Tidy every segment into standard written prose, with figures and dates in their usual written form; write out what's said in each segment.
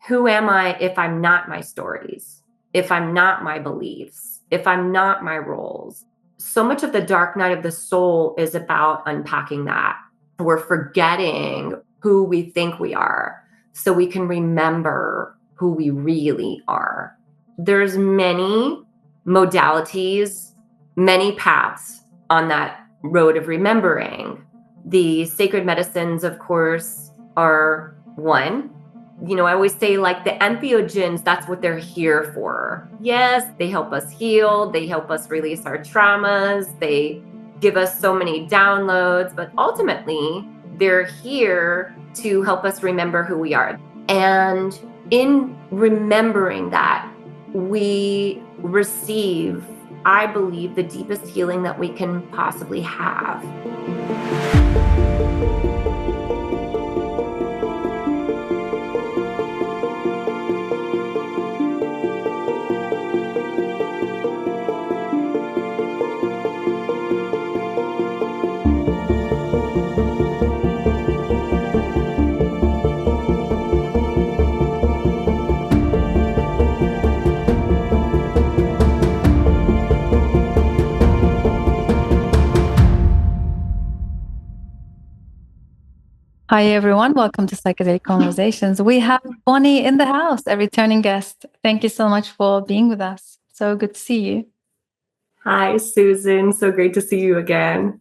who am I if I'm not my stories, if I'm not my beliefs, if I'm not my roles? So much of the dark night of the soul is about unpacking that. We're forgetting who we think we are so we can remember who we really are. There's many modalities, many paths on that road of remembering. The sacred medicines, of course, are one. I always say, like, the entheogens, that's what they're here for. Yes, they help us heal, they help us release our traumas, they give us so many downloads, but ultimately, they're here to help us remember who we are. And in remembering that, we receive, I believe, the deepest healing that we can possibly have. Hi, everyone. Welcome to Psychedelic Conversations. We have Bonnie in the house, a returning guest. Thank you so much for being with us. So good to see you. Hi, Susan. So great to see you again.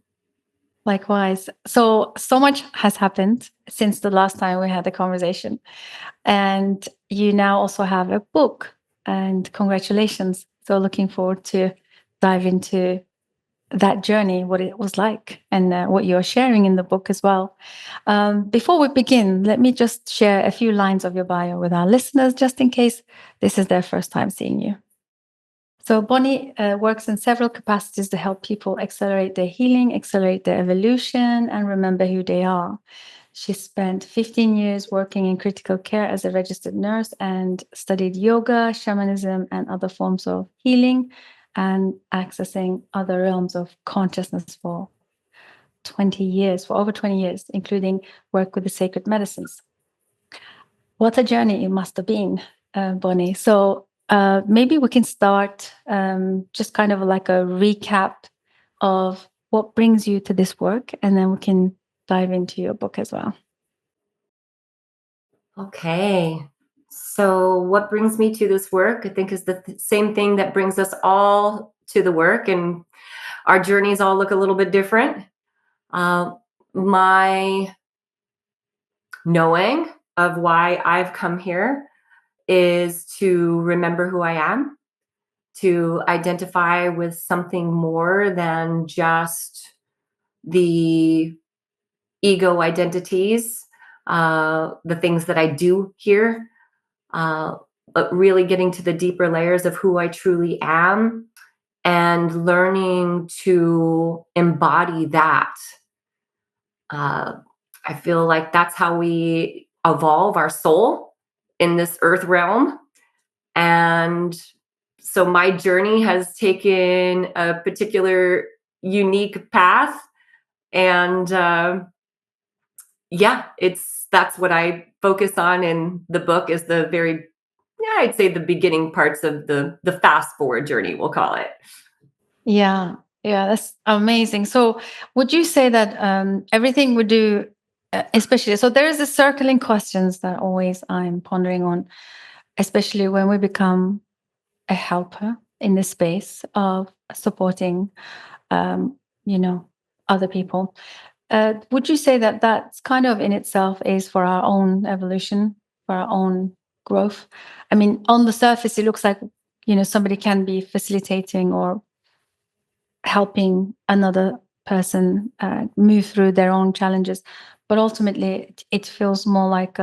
Likewise. So much has happened since the last time we had the conversation. And you now also have a book, and congratulations. So looking forward to dive into that journey, what it was like, and what you're sharing in the book as well. Before we begin, let me just share a few lines of your bio with our listeners, just in case this is their first time seeing you. So Bonnie works in several capacities to help people accelerate their healing, accelerate their evolution, and remember who they are. She spent 15 years working in critical care as a registered nurse and studied yoga, shamanism, and other forms of healing and accessing other realms of consciousness for over 20 years, including work with the sacred medicines. What a journey it must have been, Bonnie. So maybe we can start just kind of like a recap of what brings you to this work, and then we can dive into your book as well. Okay. So, what brings me to this work, I think, is the same thing that brings us all to the work, and our journeys all look a little bit different. My knowing of why I've come here is to remember who I am, to identify with something more than just the ego identities, the things that I do here, but really getting to the deeper layers of who I truly am and learning to embody that. I feel like that's how we evolve our soul in this earth realm. And so my journey has taken a particular unique path. And that's what I focus on in the book, is the very, I'd say, the beginning parts of the fast forward journey, we'll call it. Yeah, that's amazing. So would you say that everything we do, especially, so there is a circling questions that always I'm pondering on, especially when we become a helper in the space of supporting, um, other people. Would you say that that's kind of in itself is for our own evolution, for our own growth? I mean, on the surface, it looks like, somebody can be facilitating or helping another person move through their own challenges, but ultimately it feels more like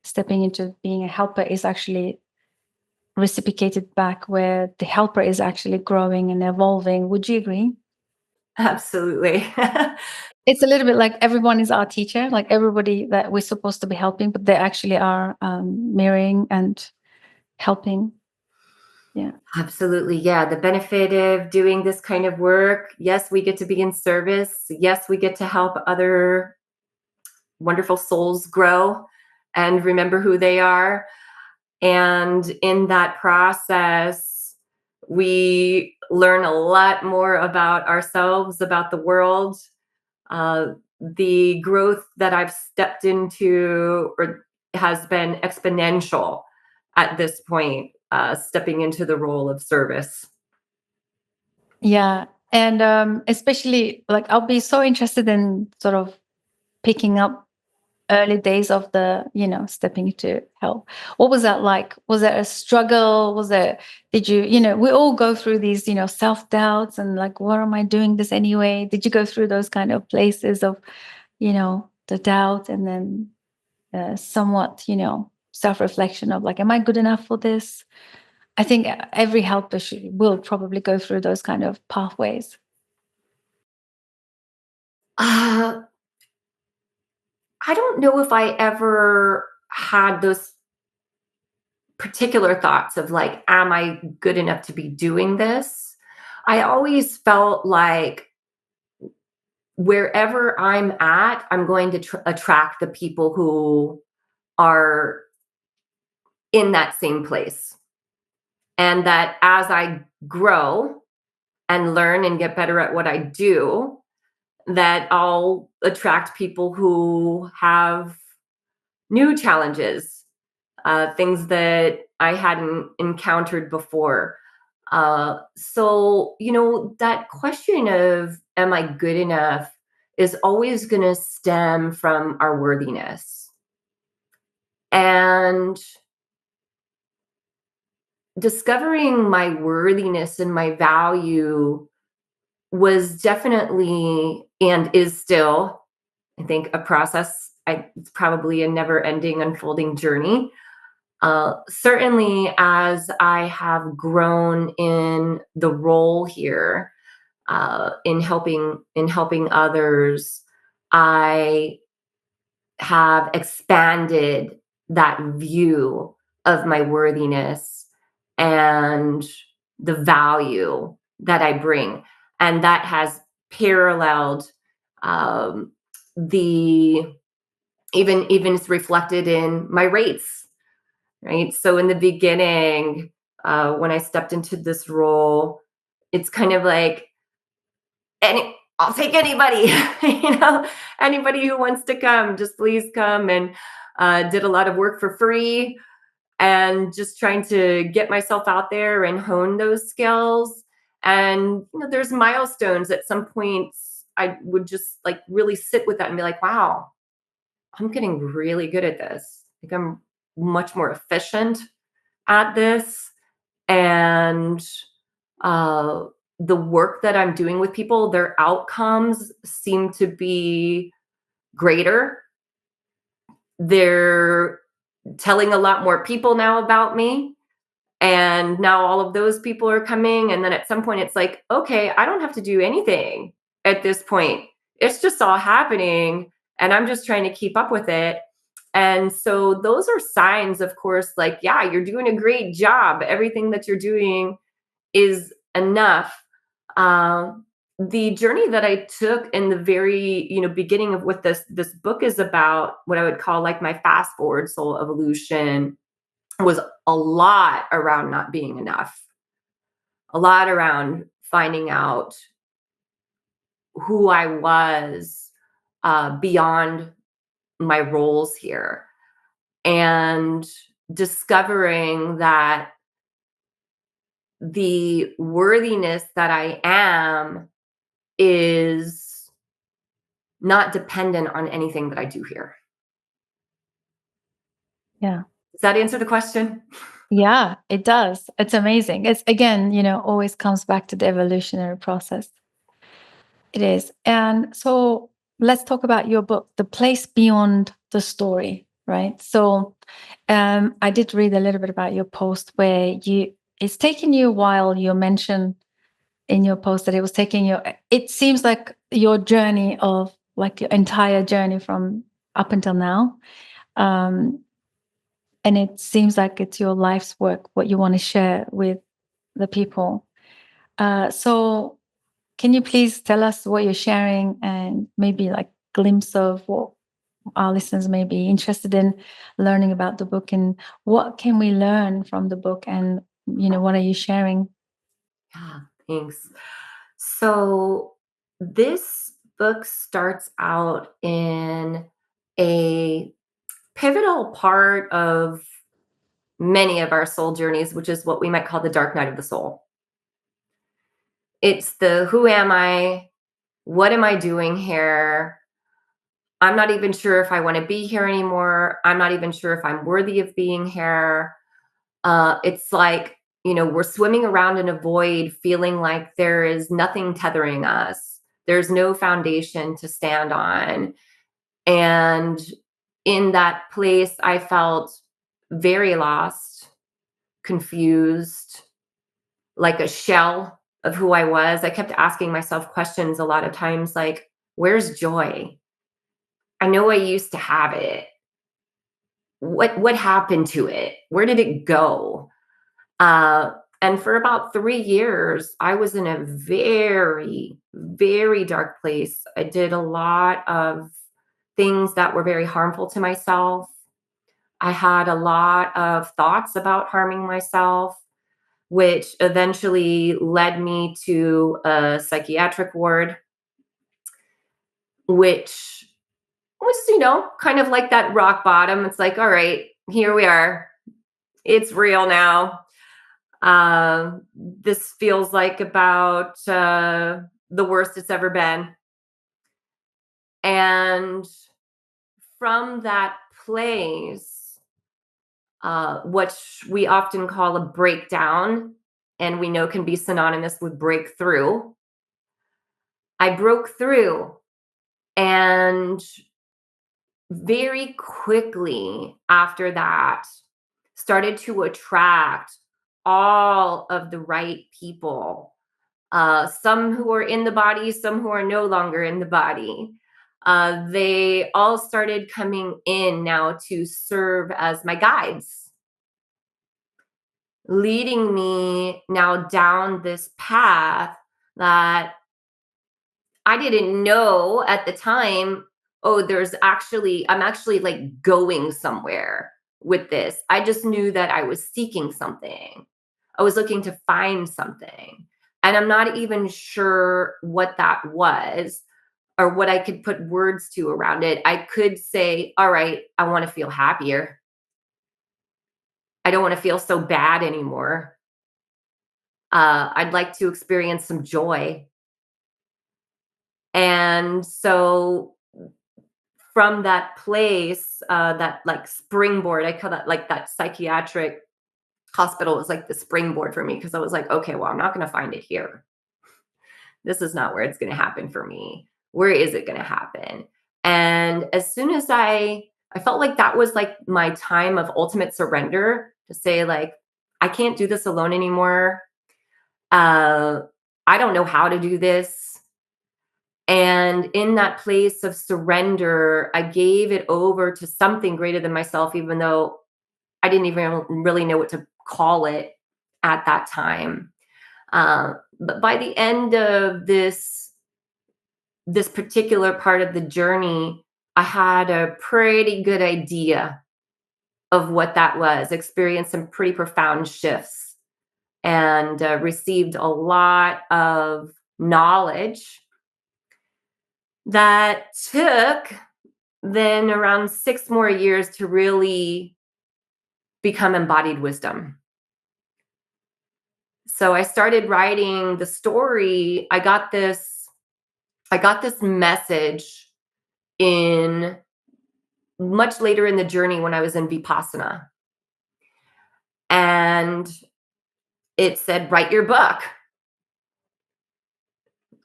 stepping into being a helper is actually reciprocated back, where the helper is actually growing and evolving. Would you agree? Absolutely. It's a little bit like everyone is our teacher, like everybody that we're supposed to be helping, but they actually are mirroring and helping. Yeah. Absolutely. Yeah. The benefit of doing this kind of work, yes, we get to be in service. Yes, we get to help other wonderful souls grow and remember who they are. And in that process, we learn a lot more about ourselves, about the world. Uh, the growth that I've stepped into has been exponential at this point, stepping into the role of service. Yeah. And especially like I'll be so interested in sort of picking up early days of the, stepping into help. What was that like? Was it a struggle? Did you, we all go through these, self-doubts and like, what am I doing this anyway? Did you go through those kind of places of, the doubt and then somewhat, self-reflection of like, am I good enough for this? I think every helper will probably go through those kind of pathways. Uh, I don't know if I ever had those particular thoughts of like, am I good enough to be doing this? I always felt like wherever I'm at, I'm going to attract the people who are in that same place. And that as I grow and learn and get better at what I do, that I'll attract people who have new challenges, things that I hadn't encountered before. So, that question of, am I good enough, is always going to stem from our worthiness. And discovering my worthiness and my value was definitely and is still, I think, a process. It's probably a never ending, unfolding journey. Certainly, as I have grown in the role here, in helping others, I have expanded that view of my worthiness and the value that I bring, and that has paralleled um, the even it's reflected in my rates, right? So in the beginning, when I stepped into this role, it's kind of like I'll take anybody, anybody who wants to come, just please come. And did a lot of work for free and just trying to get myself out there and hone those skills. And there's milestones at some points I would just like really sit with that and be like, wow, I'm getting really good at this. Like I'm much more efficient at this. And uh, the work that I'm doing with people, their outcomes seem to be greater. They're telling a lot more people now about me. And now all of those people are coming. And then at some point, it's like, okay, I don't have to do anything at this point. It's just all happening. And I'm just trying to keep up with it. And so those are signs, of course, like, yeah, you're doing a great job. Everything that you're doing is enough. Um, the journey that I took in the very, beginning of what this book is about, what I would call like my fast forward soul evolution, was a lot around not being enough, a lot around finding out who I was beyond my roles here, and discovering that the worthiness that I am is not dependent on anything that I do here. Yeah. Does that answer the question? Yeah, it does. It's amazing. It's again, always comes back to the evolutionary process. It is. And so let's talk about your book, The Place Beyond the Story, right? So I did read a little bit about your post where it's taken you a while. You mentioned in your post that it seems like your journey of like your entire journey from up until now. Um, and it seems like it's your life's work, what you want to share with the people. So can you please tell us what you're sharing and maybe like glimpse of what our listeners may be interested in learning about the book, and what can we learn from the book, and what are you sharing? Yeah, thanks. So this book starts out in a pivotal part of many of our soul journeys, which is what we might call the dark night of the soul. It's the who am I? What am I doing here? I'm not even sure if I want to be here anymore. I'm not even sure if I'm worthy of being here. It's like, we're swimming around in a void, feeling like there is nothing tethering us. There's no foundation to stand on. And in that place, I felt very lost, confused, like a shell of who I was. I kept asking myself questions a lot of times like, where's joy? I know I used to have it. What happened to it? Where did it go? Uh, and for about 3 years, I was in a very, very dark place. I did a lot of things that were very harmful to myself. I had a lot of thoughts about harming myself, which eventually led me to a psychiatric ward, which was, kind of like that rock bottom. It's like, all right, here we are. It's real now. This feels like about the worst it's ever been. And from that place, what we often call a breakdown, and we know can be synonymous with breakthrough, I broke through. And very quickly after that, started to attract all of the right people, some who are in the body, some who are no longer in the body. They all started coming in now to serve as my guides, leading me now down this path that I didn't know at the time. Oh, I'm actually like going somewhere with this. I just knew that I was seeking something. I was looking to find something. And I'm not even sure what that was or what I could put words to around it. I could say, all right, I want to feel happier. I don't want to feel so bad anymore. I'd like to experience some joy. And so from that place, that like springboard, I call that like that psychiatric hospital was like the springboard for me because I was like, okay, well, I'm not going to find it here. This is not where it's going to happen for me. Where is it going to happen? And as soon as I felt like that was like my time of ultimate surrender to say like, I can't do this alone anymore. Uh, I don't know how to do this. And in that place of surrender, I gave it over to something greater than myself, even though I didn't even really know what to call it at that time. But by the end of this particular part of the journey, I had a pretty good idea of what that was, experienced some pretty profound shifts, and received a lot of knowledge that took then around 6 more years to really become embodied wisdom. So I started writing the story. I got this message in much later in the journey when I was in Vipassana. And it said, write your book.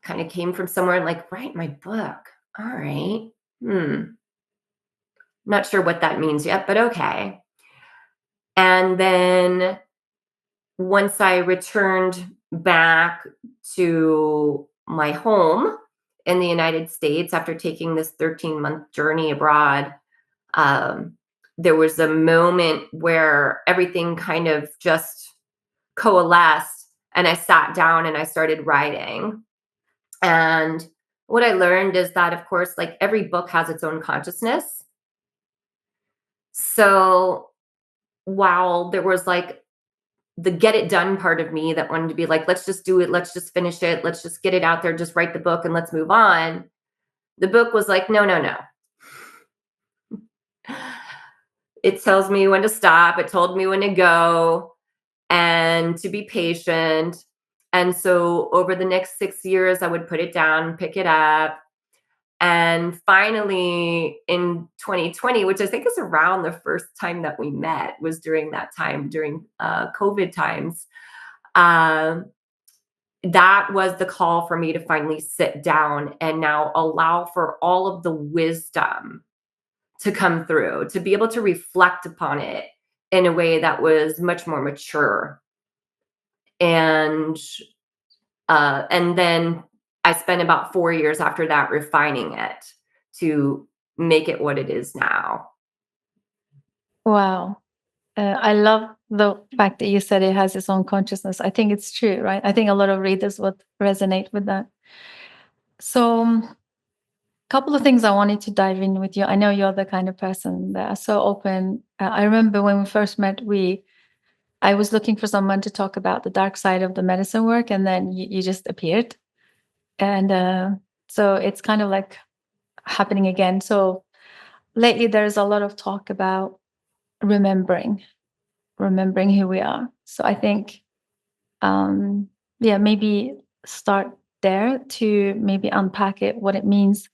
Kind of came from somewhere and like, write my book. All right. Not sure what that means yet, but okay. And then once I returned back to my home in the United States after taking this 13-month journey abroad, um, there was a moment where everything kind of just coalesced and I sat down and I started writing. And what I learned is that, of course, like every book has its own consciousness. So while there was like the get it done part of me that wanted to be like, let's just do it, let's just finish it, let's just get it out there, just write the book and let's move on. The book was like, no, no, no. It tells me when to stop, it told me when to go and to be patient. And so over the next 6 years, I would put it down, pick it up. And finally in 2020, which I think is around the first time that we met, was during that time, during COVID times. Um, that was the call for me to finally sit down and now allow for all of the wisdom to come through, to be able to reflect upon it in a way that was much more mature. And and then I spent about 4 years after that refining it to make it what it is now. Wow. I love the fact that you said it has its own consciousness. I think it's true, right? I think a lot of readers would resonate with that. So, couple of things I wanted to dive in with you. I know you're the kind of person that are so open. I remember when we first met, I was looking for someone to talk about the dark side of the medicine work, and then you just appeared. And so it's kind of like happening again. So lately, there's a lot of talk about remembering, remembering who we are. So I think, yeah, maybe start there to maybe unpack it, what it means,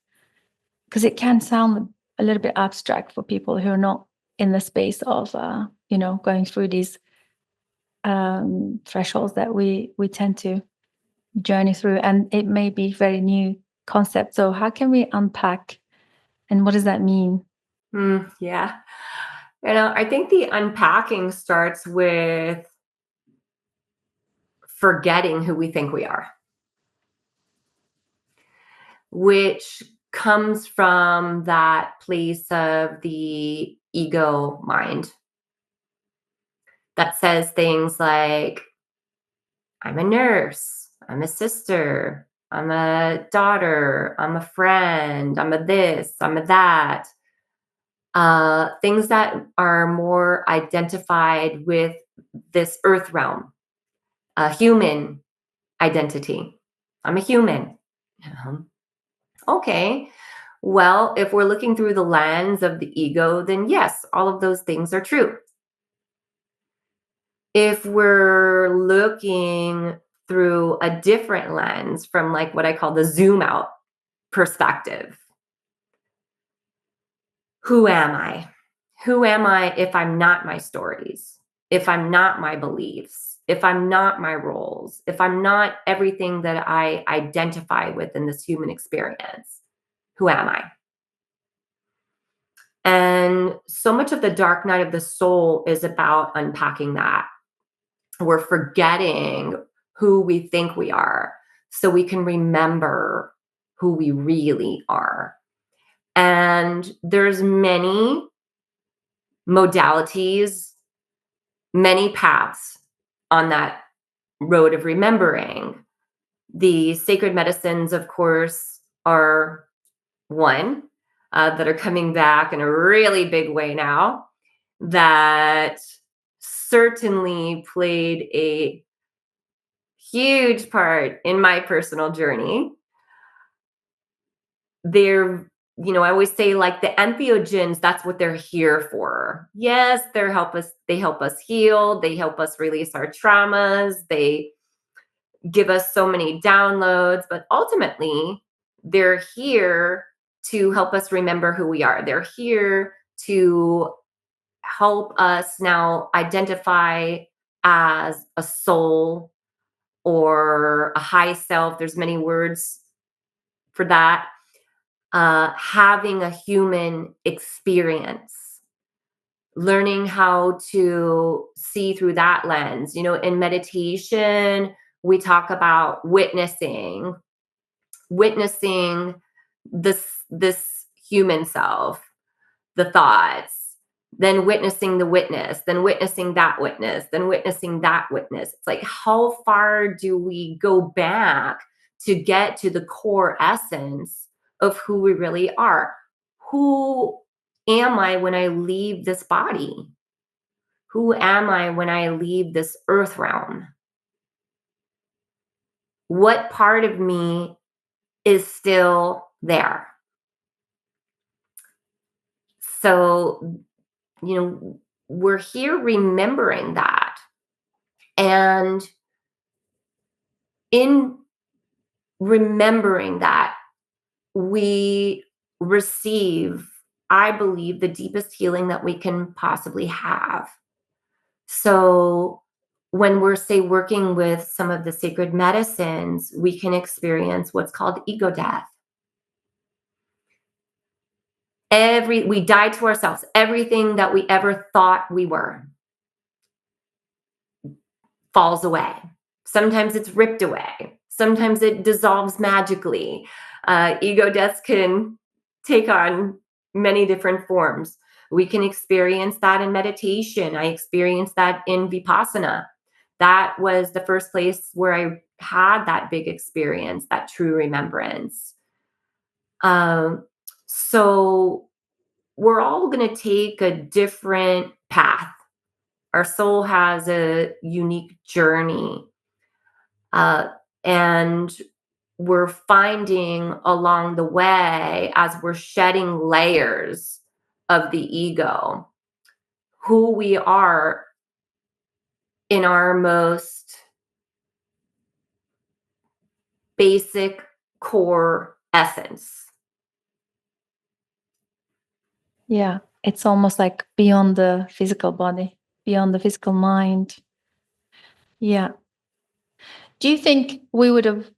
because it can sound a little bit abstract for people who are not in the space of, going through these thresholds that we tend to journey through, and it may be very new concept. So how can we unpack, and what does that mean? Yeah. I think the unpacking starts with forgetting who we think we are, which comes from that place of the ego mind that says things like, I'm a nurse, I'm a sister, I'm a daughter, I'm a friend, I'm a this, I'm a that. Things that are more identified with this earth realm, a human identity. I'm a human. Um, Okay. Well, if we're looking through the lens of the ego, then yes, all of those things are true. If we're looking through a different lens from like what I call the zoom out perspective, who am I? Who am I if I'm not my stories? If I'm not my beliefs? If I'm not my roles? If I'm not everything that I identify with in this human experience? Who am I? And so much of the dark night of the soul is about unpacking that. We're forgetting who we think we are so we can remember who we really are. And there's many modalities, many paths on that road of remembering. The sacred medicines, of course, are one that are coming back in a really big way now, that certainly played a huge part in my personal journey. They're, I always say like the entheogens, that's what they're here for. Yes, they help us heal, they help us release our traumas, they give us so many downloads, but ultimately they're here to help us remember who we are. They're here to help us now identify as a soul or a high self. There's many words for that. Having a human experience, learning how to see through that lens. In meditation, we talk about witnessing this human self, the thoughts, then witnessing the witness, then witnessing that witness, then witnessing that witness. It's like, how far do we go back to get to the core essence of who we really are? Who am I when I leave this body? Who am I when I leave this earth realm? What part of me is still there? So, we're here remembering that. And in remembering that, we receive, I believe, the deepest healing that we can possibly have. So, when we're, say, working with some of the sacred medicines, we can experience what's called ego death. We die to ourselves. Everything that we ever thought we were falls away. Sometimes it's ripped away. Sometimes it dissolves magically. Ego deaths can take on many different forms. We can experience that in meditation. I experienced that in Vipassana. That was the first place where I had that big experience, that true remembrance. So we're all going to take a different path. Our soul has a unique journey. And we're finding along the way, as we're shedding layers of the ego, who we are in our most basic core essence. Yeah, it's almost like beyond the physical body, beyond the physical mind. Yeah. Do you think we would have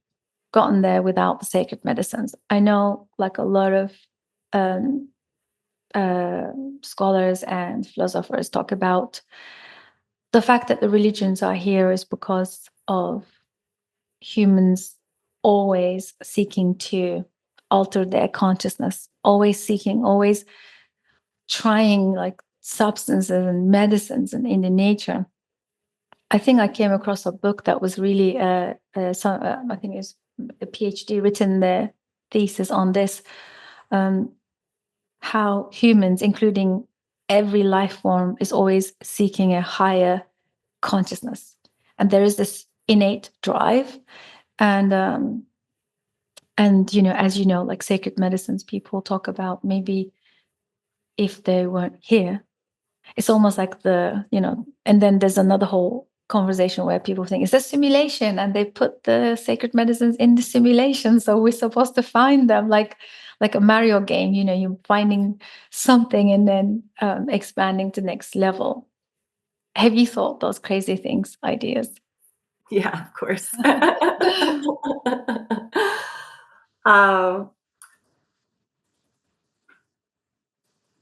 gotten there without the sacred medicines? I know, like a lot of um, scholars and philosophers talk about the fact that the religions are here is because of humans always seeking to alter their consciousness, always seeking, always trying like substances and medicines and in the nature. I think I came across a book that was really, I think it's a PhD written their thesis on this, how humans, including every life form, is always seeking a higher consciousness. And there is this innate drive. And as you know, like sacred medicines, people talk about maybe if they weren't here, it's almost like and then there's another whole conversation where people think it's a simulation and they put the sacred medicines in the simulation. So we're supposed to find them like a Mario game, you're finding something and then expanding to next level. Have you thought those crazy things, ideas? Yeah, of course. um,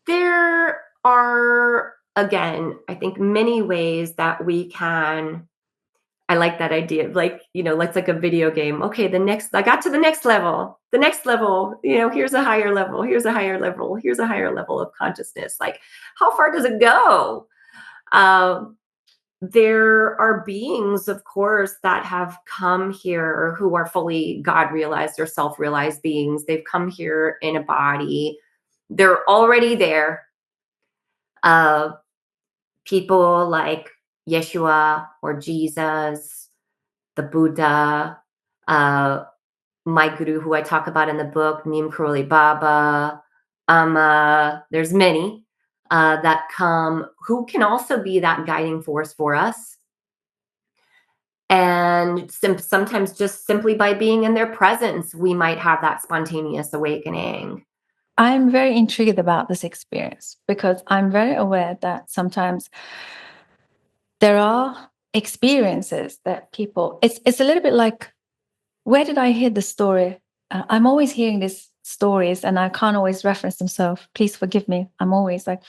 there are, again, I think many ways that we can. I like that idea of let's like a video game. Okay, I got to the next level. The next level, here's a higher level. Here's a higher level. Here's a higher level of consciousness. Like, how far does it go? There are beings, of course, that have come here who are fully God realized or self realized beings. They've come here in a body. They're already there. People like Yeshua or Jesus, the Buddha, my guru, who I talk about in the book, Neem Karoli Baba. There's many that come who can also be that guiding force for us. And sometimes just simply by being in their presence, we might have that spontaneous awakening. I'm very intrigued about this experience because I'm very aware that sometimes there are experiences that people, it's a little bit like, where did I hear the story? I'm always hearing these stories and I can't always reference them. So please forgive me. I'm always like,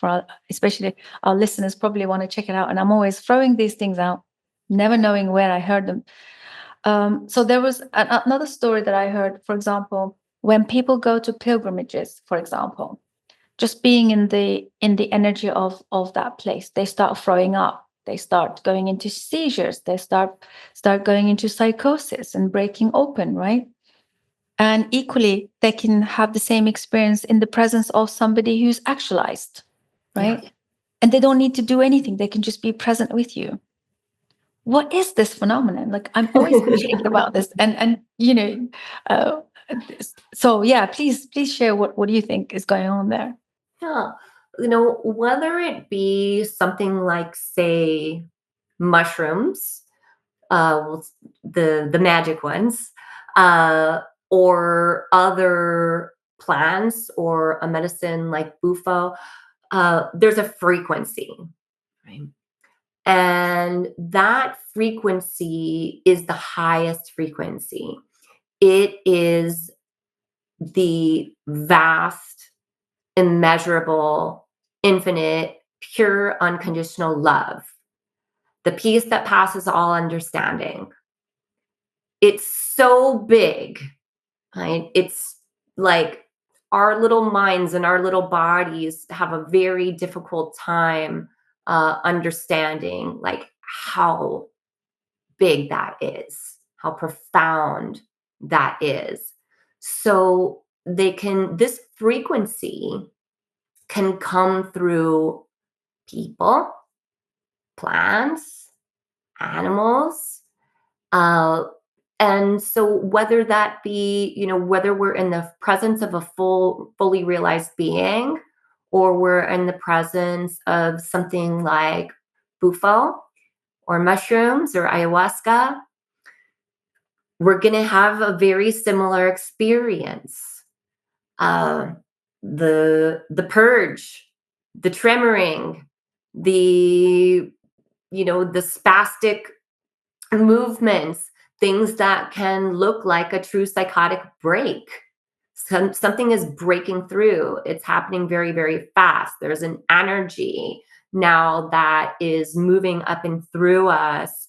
especially our listeners probably want to check it out. And I'm always throwing these things out, never knowing where I heard them. So there was another story that I heard, for example, when people go to pilgrimages, for example, just being in the energy of that place, they start throwing up, they start going into seizures, they start going into psychosis and breaking open, right? And equally, they can have the same experience in the presence of somebody who's actualized, right? Yeah. And they don't need to do anything. They can just be present with you. What is this phenomenon? Like, I'm always intrigued about this. And uh, so yeah, please share what do you think is going on there? Yeah. Whether it be something like, say, mushrooms, well, the magic ones, or other plants or a medicine like bufo, there's a frequency, right? And that frequency is the highest frequency. It is the vast, immeasurable, infinite, pure, unconditional love, the peace that passes all understanding. It's so big, right? It's like our little minds and our little bodies have a very difficult time understanding like how big that is, how profound that is. So this frequency can come through people, plants, animals. Uh, and so whether that be, whether we're in the presence of a fully realized being, or we're in the presence of something like bufo or mushrooms or ayahuasca, we're going to have a very similar experience. Uh, the purge, the tremoring, the spastic movements, things that can look like a true psychotic break. Something is breaking through. It's happening very, very fast. There's an energy now that is moving up and through us.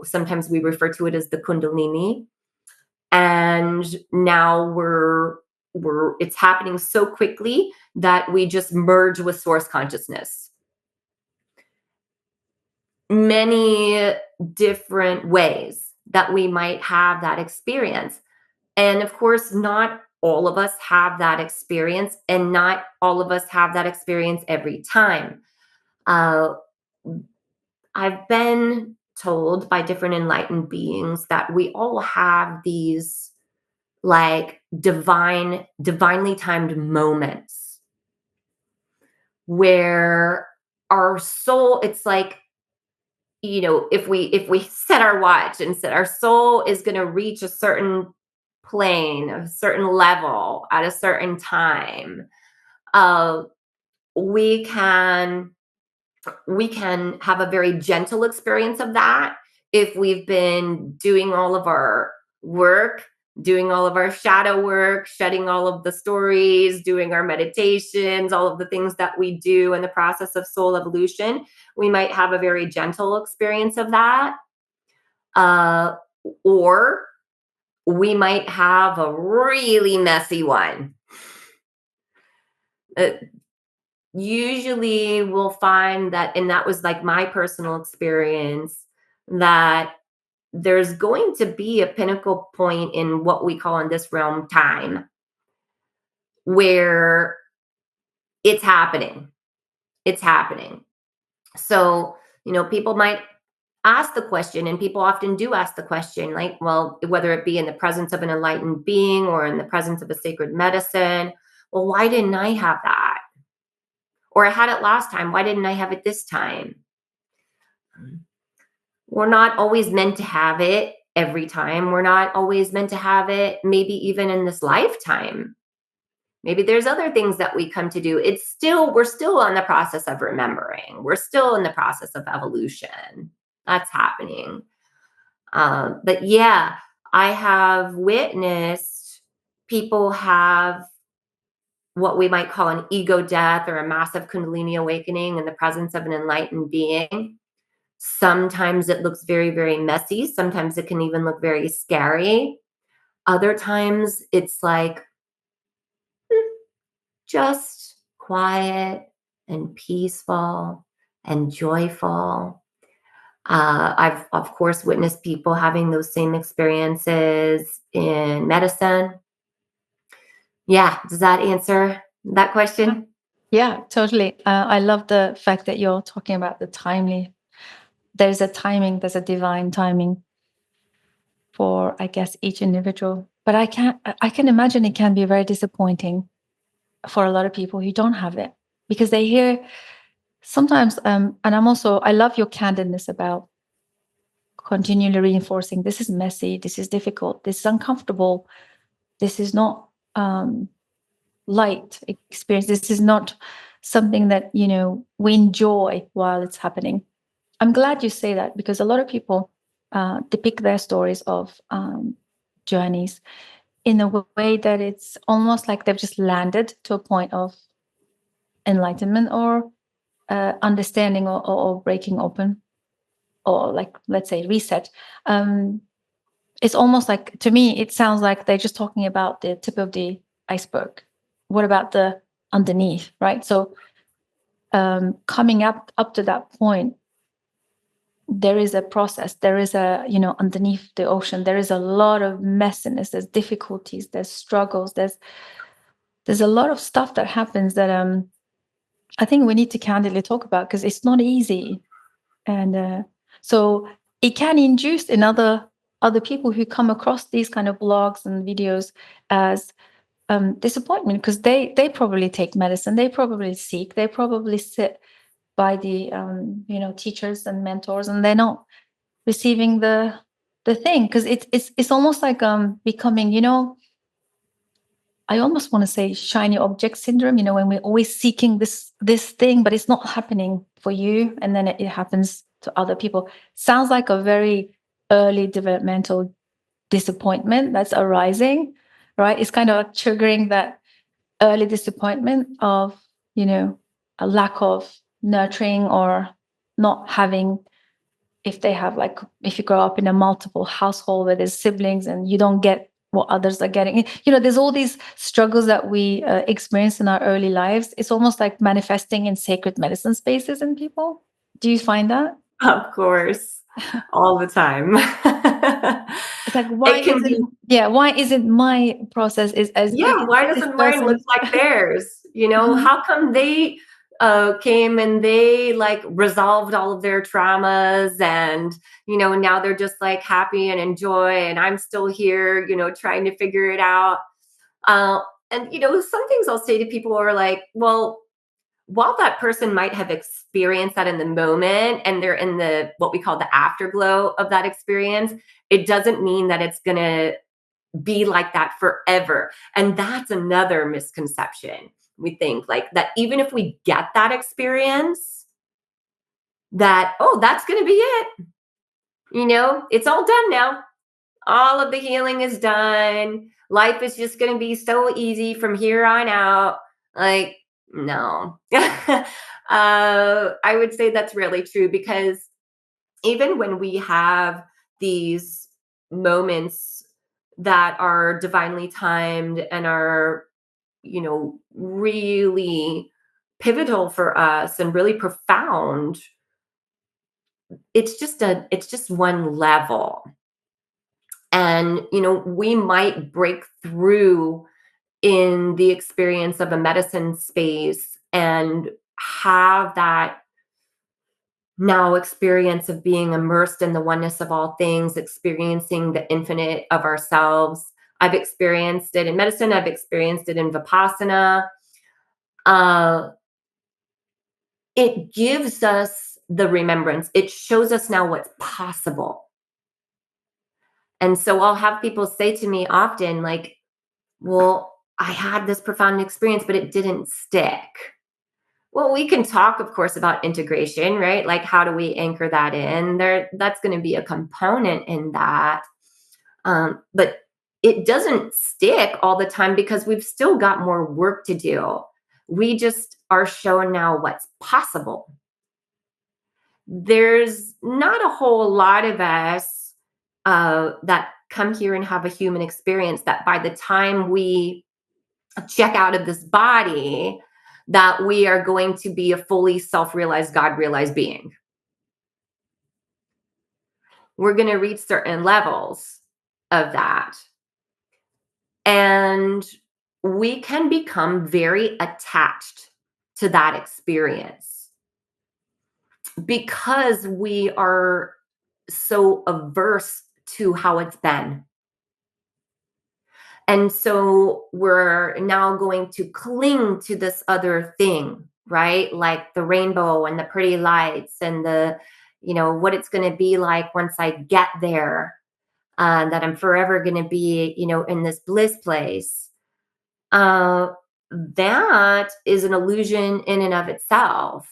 Sometimes we refer to it as the kundalini. And now it's happening so quickly that we just merge with source consciousness. Many different ways that we might have that experience. And of course, not all of us have that experience, and not all of us have that experience every time. Uh, I've been told by different enlightened beings that we all have these like divinely timed moments where our soul, it's like, if we set our watch and said our soul is going to reach a certain plane, a certain level at a certain time, uh, we can have a very gentle experience of that if we've been doing all of our work, doing all of our shadow work, shedding all of the stories, doing our meditations, all of the things that we do in the process of soul evolution. We might have a very gentle experience of that. Or we might have a really messy one. Usually we'll find that, and that was like my personal experience, that there's going to be a pinnacle point in what we call in this realm time where it's happening. It's happening. So, people might ask the question, and people often do ask the question, like, well, whether it be in the presence of an enlightened being or in the presence of a sacred medicine, well, why didn't I have that? Or I had it last time. Why didn't I have it this time? We're not always meant to have it every time. We're not always meant to have it, maybe even in this lifetime. Maybe there's other things that we come to do. We're still on the process of remembering. We're still in the process of evolution. That's happening. But yeah, I have witnessed people have what we might call an ego death or a massive Kundalini awakening in the presence of an enlightened being. Sometimes it looks very, very messy. Sometimes it can even look very scary. Other times it's like just quiet and peaceful and joyful. I've, of course, witnessed people having those same experiences in medicine. Yeah, does that answer that Yeah, question? yeah, totally. I love the fact that you're talking about the timely. There's a timing, there's a divine timing for, I guess, each individual. But I can imagine it can be very disappointing for a lot of people who don't have it because they hear sometimes, and I love your candidness about continually reinforcing this is messy, this is difficult, this is uncomfortable, this is not light experience, this is not something that, we enjoy while it's happening. I'm glad you say that because a lot of people depict their stories of journeys in a way that it's almost like they've just landed to a point of enlightenment or understanding or breaking open or like let's say reset. um, it's almost like to me it sounds like they're just talking about the tip of the iceberg. What about the underneath, right? So coming up to that point, there is a process, there is a, underneath the ocean there is a lot of messiness, there's difficulties, there's struggles, there's a lot of stuff that happens that I think we need to candidly talk about because it's not easy. And so it can induce in other people who come across these kind of blogs and videos as disappointment because they probably take medicine, they probably seek, they probably sit by the teachers and mentors, and they're not receiving the thing because it's almost like becoming, I almost want to say shiny object syndrome, when we're always seeking this thing, but it's not happening for you, and then it happens to other people. Sounds like a very early developmental disappointment that's arising, right? It's kind of triggering that early disappointment of, a lack of nurturing or not having, if they have like if you grow up in a multiple household where there's siblings and you don't get what others are getting, there's all these struggles that we experience in our early lives. It's almost like manifesting in sacred medicine spaces in people. Do you find that? Of course, all the time. It's like It can be, why isn't my process is as yeah, big as why this doesn't mine look person's? like theirs? Mhm. How come they came and they like resolved all of their traumas and, now they're just like happy and enjoy, and I'm still here, trying to figure it out. Uh, and, some things I'll say to people are like, well, while that person might have experienced that in the moment and they're in the what we call the afterglow of that experience, it doesn't mean that it's going to be like that forever. And that's another misconception. We think like that even if we get that experience, that, oh, that's going to be it. It's all done now. All of the healing is done. Life is just going to be so easy from here on out. Like, no. I would say that's really true because even when we have these moments that are divinely timed and are, really pivotal for us and really profound, it's just one level. And, we might break through in the experience of a medicine space and have that now experience of being immersed in the oneness of all things, experiencing the infinite of ourselves. I've experienced it in medicine, I've experienced it in Vipassana. Uh, it gives us the remembrance, it shows us now what's possible. And so I'll have people say to me often, like, well, I had this profound experience, but it didn't stick. Well, we can talk, of course, about integration, right? Like, how do we anchor that in? That's going to be a component in that. But it doesn't stick all the time because we've still got more work to do. We just are shown now what's possible. There's not a whole lot of us that come here and have a human experience that by the time we check out of this body, that we are going to be a fully self-realized, God-realized being. we're going to reach certain levels of that. And we can become very attached to that experience because we are so averse to how it's been. And so we're now going to cling to this other thing, right? Like the rainbow and the pretty lights and what it's going to be like once I get there, that I'm forever going to be, in this bliss place. That is an illusion in and of itself.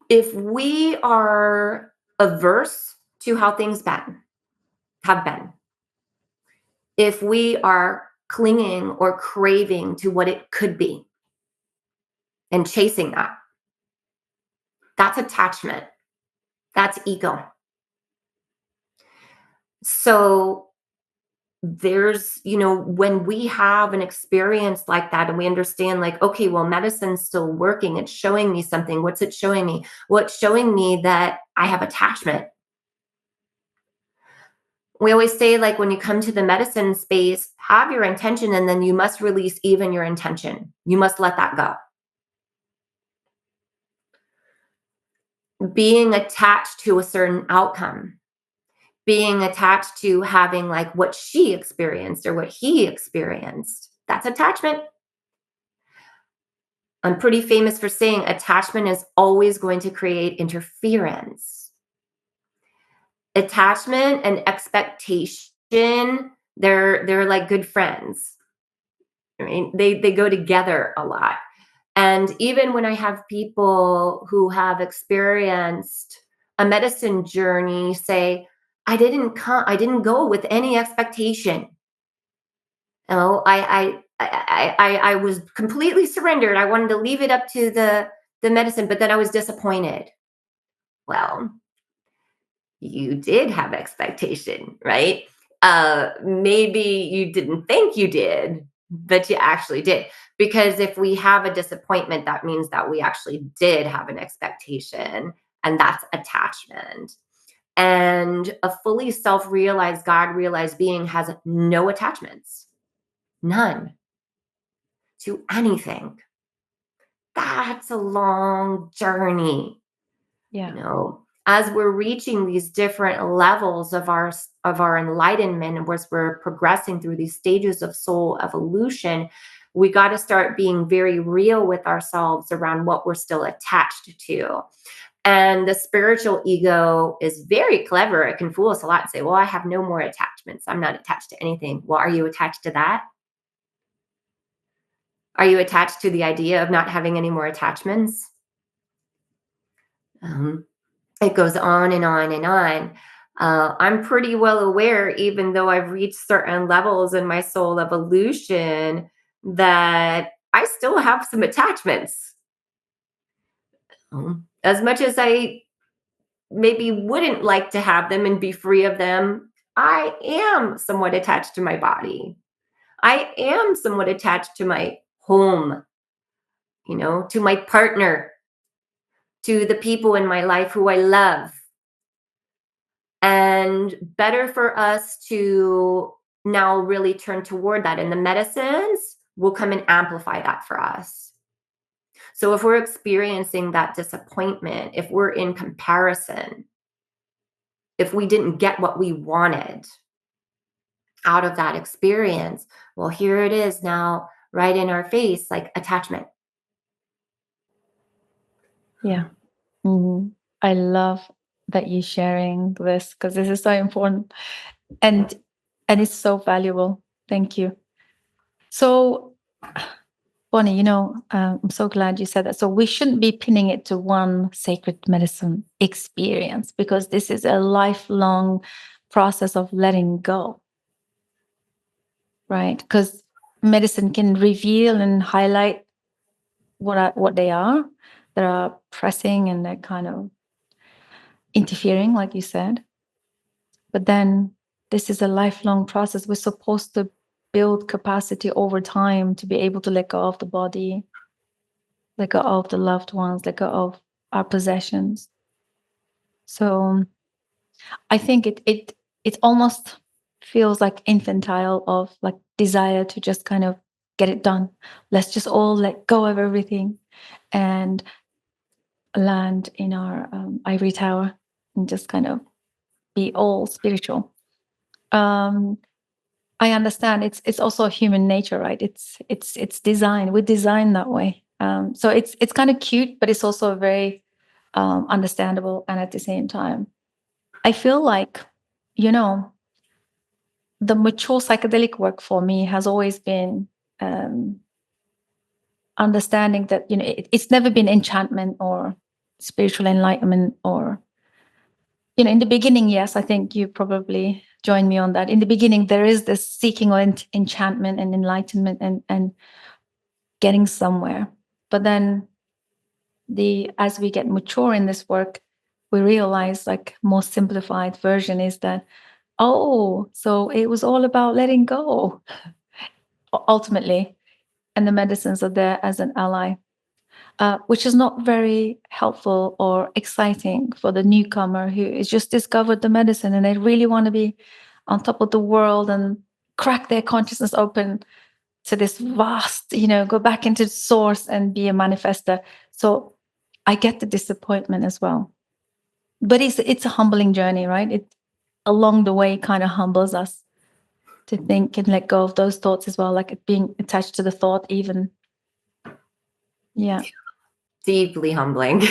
If we are averse to how things have been, if we are clinging or craving to what it could be and chasing that, that's attachment. That's ego. So there's, when we have an experience like that and we understand, like, okay, well, medicine's still working. It's showing me something. What's it showing me? Well, it's showing me that I have attachment. We always say, like, when you come to the medicine space, have your intention, and then you must release even your intention. You must let that go. Being attached to a certain outcome, being attached to having like what she experienced or what he experienced, that's attachment. I'm pretty famous for saying attachment is always going to create interference. Attachment and expectation, they're like good friends. I mean, they go together a lot. And even when I have people who have experienced a medicine journey say, I didn't go with any expectation. I was completely surrendered. I wanted to leave it up to the medicine, but then I was disappointed. Well, you did have expectation, right? Maybe you didn't think you did, but you actually did. Because if we have a disappointment, that means that we actually did have an expectation, and that's attachment. And a fully self-realized, God-realized being has no attachments, none, to anything. That's a long journey. Yeah. As we're reaching these different levels of our enlightenment, and as we're progressing through these stages of soul evolution, we got to start being very real with ourselves around what we're still attached to. And the spiritual ego is very clever. It can fool us a lot and say, well, I have no more attachments. I'm not attached to anything. Well, are you attached to that? Are you attached to the idea of not having any more attachments? It goes on and on and on. I'm pretty well aware, even though I've reached certain levels in my soul evolution, that I still have some attachments. As much as I maybe wouldn't like to have them and be free of them, I am somewhat attached to my body. I am somewhat attached to my home, to my partner, to the people in my life who I love. And better for us to now really turn toward that. And the medicines will come and amplify that for us. So if we're experiencing that disappointment, if we're in comparison, if we didn't get what we wanted out of that experience, well, here it is now, right in our face, like attachment. Yeah. Mhm. I love that you're sharing this because this is so important and it's so valuable. Thank you. So, Bonnie, I'm so glad you said that. So we shouldn't be pinning it to one sacred medicine experience because this is a lifelong process of letting go, right? Because medicine can reveal and highlight what they are that are pressing and they're kind of interfering, like you said. But then this is a lifelong process. We're supposed to build capacity over time to be able to let go of the body, let go of the loved ones, let go of our possessions. So I think it almost feels like infantile of like desire to just kind of get it done. Let's just all let go of everything and land in our ivory tower and just kind of be all spiritual. Um, I understand it's also human nature, right? It's designed. We're designed that way. So it's kind of cute, but it's also very understandable. And at the same time, I feel like, you know, the mature psychedelic work for me has always been understanding that, you know, it's never been enchantment or spiritual enlightenment or, you know, in the beginning, yes, I think you probably join me on that. In the beginning, there is this seeking of enchantment and enlightenment and getting somewhere. But then as we get mature in this work, we realize like more simplified version is that, oh, so it was all about letting go ultimately. And the medicines are there as an ally, which is not very helpful or exciting for the newcomer who has just discovered the medicine and they really want to be on top of the world and crack their consciousness open to this vast, you know, go back into the source and be a manifester. So I get the disappointment as well. But it's a humbling journey, right? It along the way kind of humbles us to think and let go of those thoughts as well, like it being attached to the thought even. Yeah. Deeply humbling.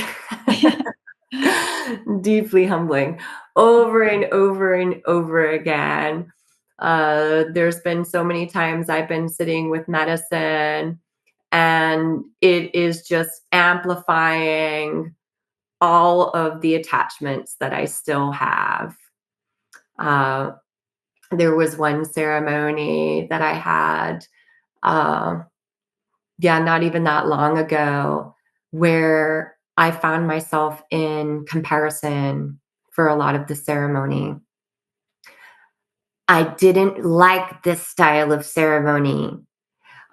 Deeply humbling. Over and over and over again. There's been so many times I've been sitting with medicine and it is just amplifying all of the attachments that I still have. Uh, there was one ceremony that I had, not even that long ago, where I found myself in comparison for a lot of the ceremony. I didn't like this style of ceremony.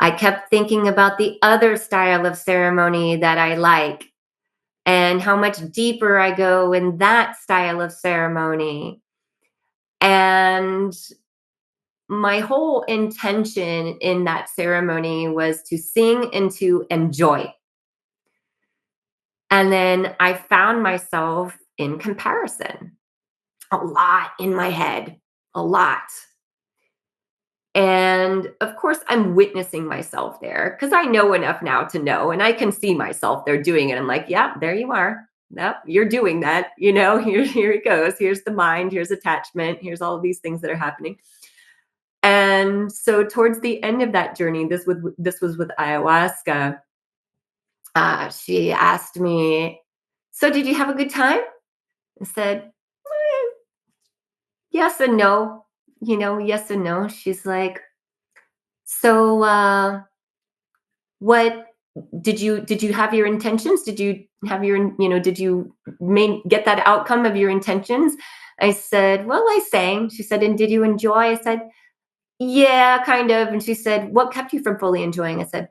I kept thinking about the other style of ceremony that I like and how much deeper I go in that style of ceremony. And my whole intention in that ceremony was to sing and to enjoy. And then I found myself in comparison a lot in my head, a lot. And of course, I'm witnessing myself there because I know enough now to know, and I can see myself there doing it. I'm like, yeah, there you are. Yep, you're doing that. You know, here it goes. Here's the mind. Here's attachment. Here's all of these things that are happening. And so, towards the end of that journey, this was with ayahuasca. She asked me, "So, did you have a good time?" I said, yes and no. You know, yes and no. She's like, "So, what did you have your intentions? Did you have your did you get that outcome of your intentions?" I said, "Well, I sang." She said, "And did you enjoy?" I said, "Yeah, kind of." And she said, "What kept you from fully enjoying?" I said,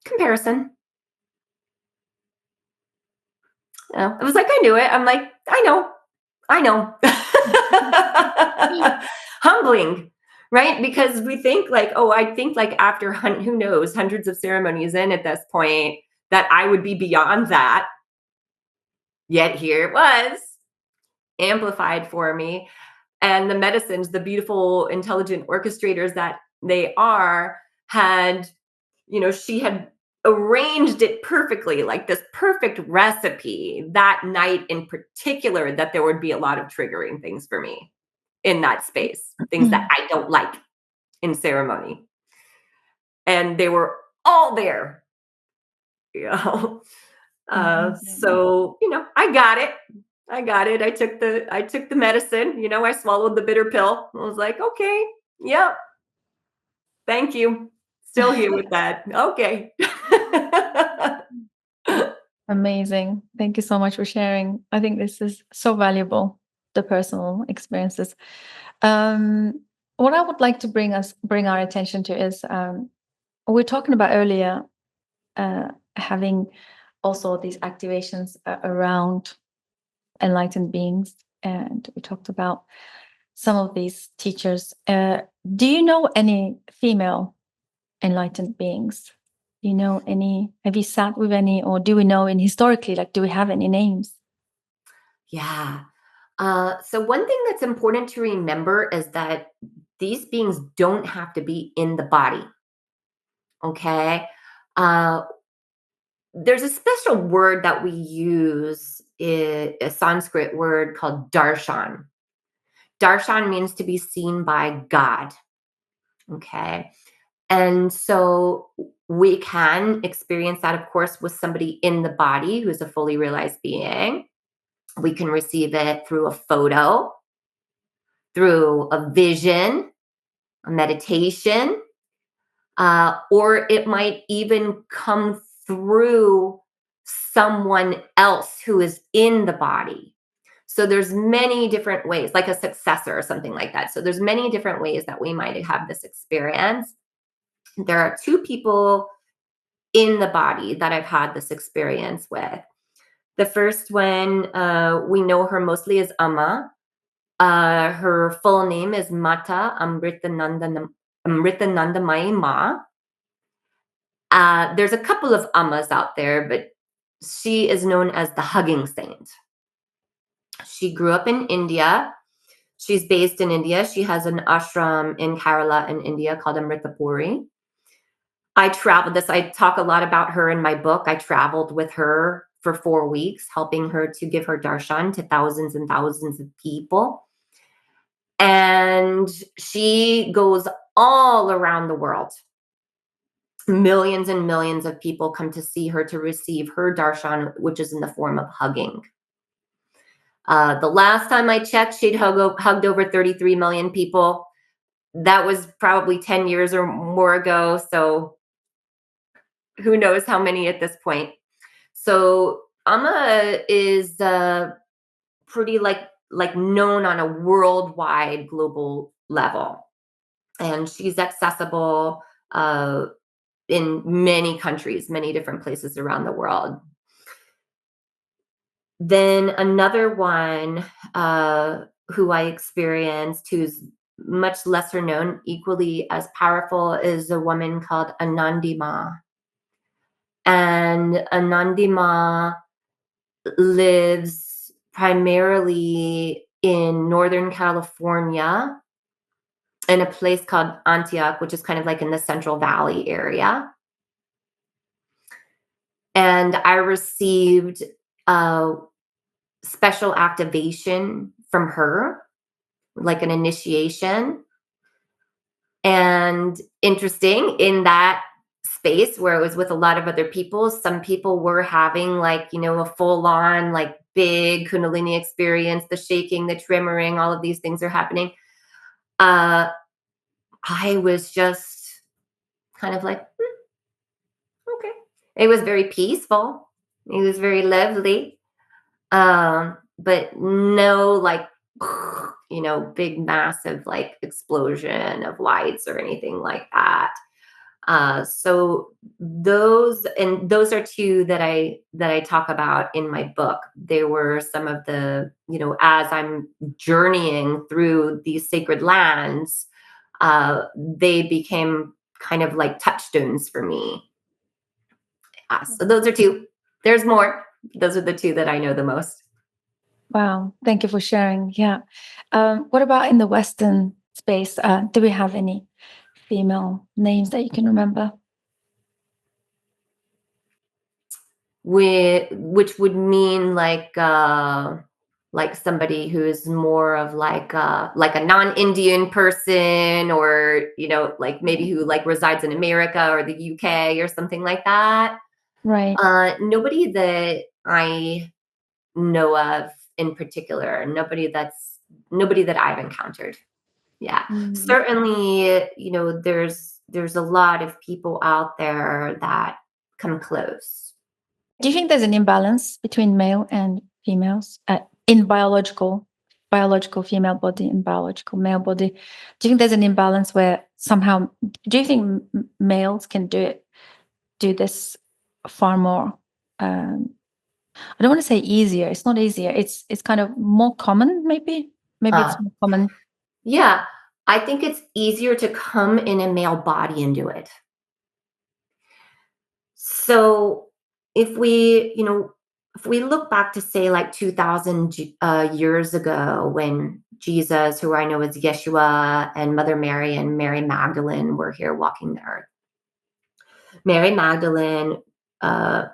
"Comparison." I was like, I knew it. I'm like, I know. Humbling, right? Because we think like, oh, I think like after who knows, hundreds of ceremonies in at this point, that I would be beyond that. Yet here it was, amplified for me. And the medicines, the beautiful, intelligent orchestrators that they are, had, she had arranged it perfectly, like this perfect recipe that night in particular, that there would be a lot of triggering things for me in that space, things that I don't like in ceremony. And they were all there, you know. So, I got it. I got it. I took the medicine, I swallowed the bitter pill. I was like, okay, yep, thank you. Still here with that. Okay. Amazing. Thank you so much for sharing. I think this is so valuable, the personal experiences. What I would like to bring our attention to is we're talking about earlier having also these activations around enlightened beings, and we talked about some of these teachers. Do you know any female enlightened beings? Do you know any? Have you sat with any, or do we know in historically, like, do we have any names? Yeah. So one thing that's important to remember is that these beings don't have to be in the body. Okay. Uh, there's a special word that we use, a Sanskrit word called darshan. Darshan means to be seen by God. Okay. And so we can experience that, of course, with somebody in the body who's a fully realized being. We can receive it through a photo, through a vision, a meditation, or it might even come through someone else who is in the body. So there's many different ways, like a successor or something like that. So there's many different ways that we might have this experience. There are two people in the body that I've had this experience with. The first one, we know her mostly as Amma. Her full name is Mata Amritanandamayi Maa. There's a couple of Ammas out there, but she is known as the hugging saint. She grew up in India. She's based in India. She has an ashram in Kerala in India called Amritapuri. I traveled this. I talk a lot about her in my book. I traveled with her for 4 weeks, helping her to give her darshan to thousands and thousands of people. And she goes all around the world. Millions and millions of people come to see her to receive her darshan, which is in the form of hugging. The last time I checked, she'd hugged over 33 million people. That was probably 10 years or more ago. So who knows how many at this point. So Amma is pretty like known on a worldwide global level, and she's accessible in many countries, many different places around the world. Then another one who I experienced, who's much lesser known, equally as powerful, is a woman called Maa. And Maa lives primarily in Northern California in a place called Antioch, which is kind of like in the Central Valley area. And I received a special activation from her, like an initiation. And interesting, in that space where it was with a lot of other people, some people were having, like, a full on, like, big Kundalini experience, the shaking, the tremoring, all of these things are happening. I was just kind of like, okay. It was very peaceful. It was very lovely. But no, like, big, massive, like, explosion of lights or anything like that. So those are two that I talk about in my book. They were some of the, as I'm journeying through these sacred lands, they became kind of like touchstones for me. So those are two. There's more. Those are the two that I know the most. Wow, thank you for sharing. Yeah. What about in the Western space? Do we have any female names that you can remember? Which would mean like somebody who is more of like a non-Indian person, or like maybe who like resides in America or the UK or something like that. Right. Nobody that I know of in particular. Nobody that I've encountered. Yeah. Mm. Certainly, there's a lot of people out there that come close. Do you think there's an imbalance between male and females in biological female body and biological male body? Do you think there's an imbalance where somehow? Do you think males can do this far more um, I don't want to say easier. It's not easier. It's kind of more common, maybe. Maybe Uh, it's more common. yeah, I think it's easier to come in a male body and do it. So if we, if we look back to say like 2000 years ago when Jesus, who I know is Yeshua, and Mother Mary and Mary Magdalene were here walking the earth. Mary Magdalene, uh,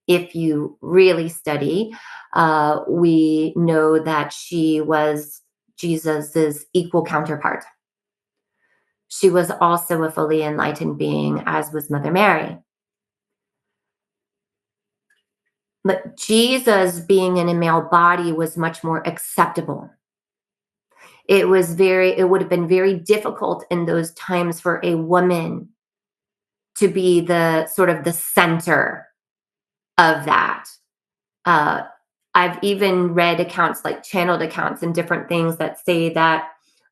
if you really study, we know that she was Jesus's equal counterpart. She was also a fully enlightened being, as was Mother Mary. But Jesus being in a male body was much more acceptable. It would have been very difficult in those times for a woman to be the sort of the center of that. Uh, I've even read accounts like channeled accounts and different things that say that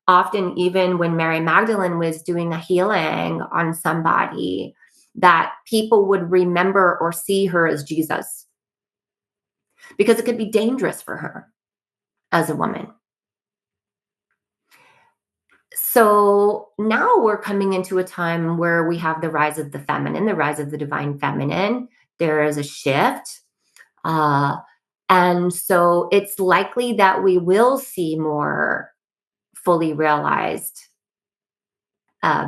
often, even when Mary Magdalene was doing a healing on somebody, that people would remember or see her as Jesus because it could be dangerous for her as a woman. So now we're coming into a time where we have the rise of the feminine, the rise of the divine feminine. There is a shift. Uh, and so it's likely that we will see more fully realized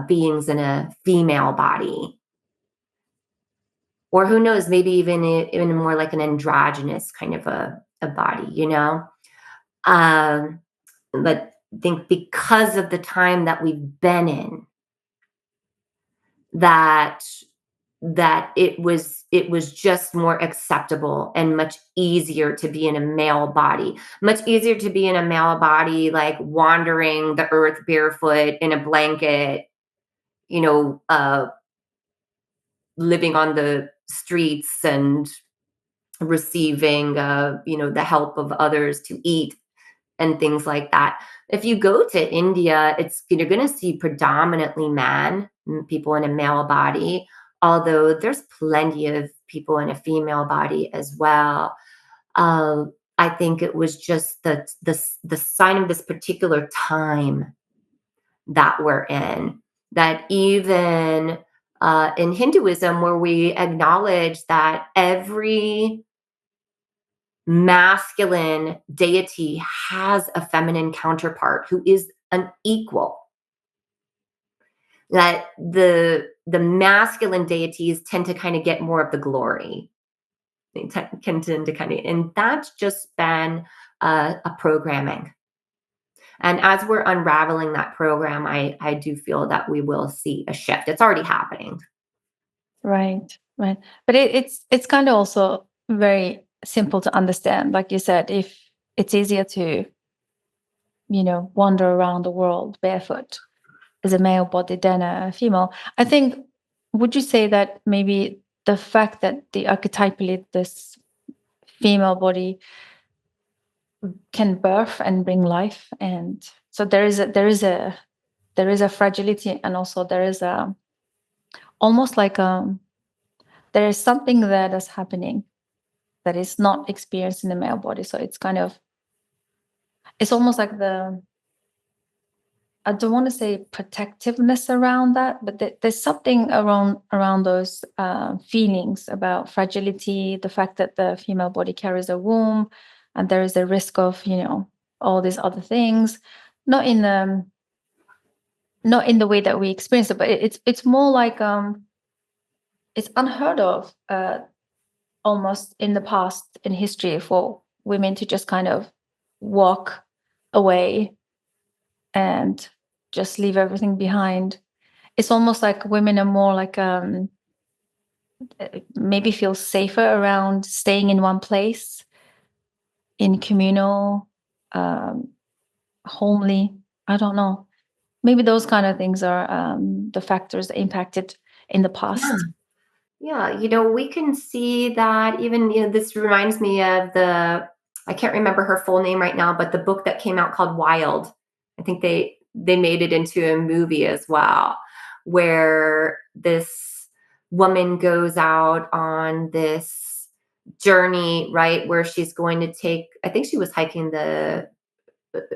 beings in a female body. Or who knows, maybe even more like an androgynous kind of a body, you know? Um, but I think because of the time that we've been in, that it was just more acceptable and much easier to be in a male body, much easier to be in a male body, like wandering the earth barefoot in a blanket, you know uh living on the streets and receiving the help of others to eat and things like that. If you go to India, you're going to see predominantly people in a male body, although there's plenty of people in a female body as well. I think it was just the sign of this particular time that we're in, that even in Hinduism, where we acknowledge that every masculine deity has a feminine counterpart who is an equal, that the masculine deities tend to kind of get more of the glory. They can tend to kind of, and that's just been a programming. And as we're unraveling that program, I do feel that we will see a shift. It's already happening. Right, right. But it's kind of also very simple to understand. Like you said, if it's easier to, wander around the world barefoot as a male body than a female. I think, would you say that maybe the fact that the archetypally this female body can birth and bring life, and so there is a fragility, and also there is a almost like there is something that is happening that is not experienced in the male body. So it's almost like I don't want to say protectiveness around that, but there's something around those feelings about fragility, the fact that the female body carries a womb, and there is a risk of all these other things, not in the not in the way that we experience it, but it's more like it's unheard of almost in the past in history for women to just kind of walk away and just leave everything behind. It's almost like women are more like maybe feel safer around staying in one place, in communal, um, homely. I don't know. Maybe those kind of things are the factors that impacted in the Yeah. past. Yeah, we can see that even, this reminds me of I can't remember her full name right now, but the book that came out called Wild. I think they made it into a movie as well, where this woman goes out on this journey, right, where she's going to take, I think she was hiking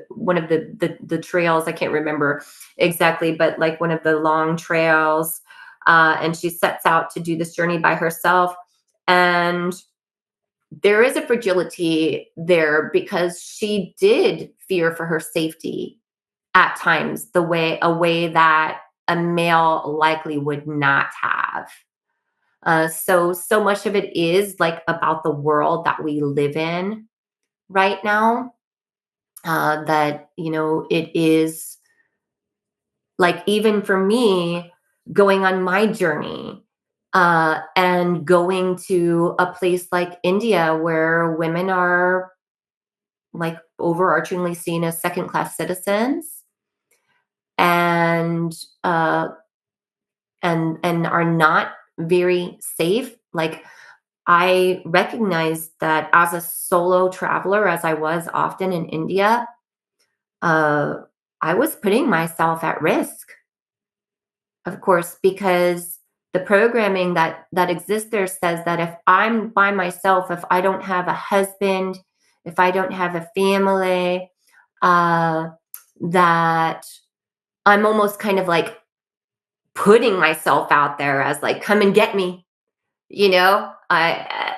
one of the trails. I can't remember exactly, but like one of the long trails. And she sets out to do this journey by herself. And there is a fragility there because she did fear for her safety at times, a way that a male likely would not have. So much of it is like about the world that we live in right now. That, it is like, even for me, going on my journey, and going to a place like India where women are like overarchingly seen as second class citizens, and uh, and are not very safe. Like, I recognize that as a solo traveler, as I was often in India, uh, I was putting myself at risk, of course, because the programming that exists there says that if I'm by myself, if I don't have a husband, if I don't have a family, uh, that I'm almost kind of like putting myself out there as like, come and get me, I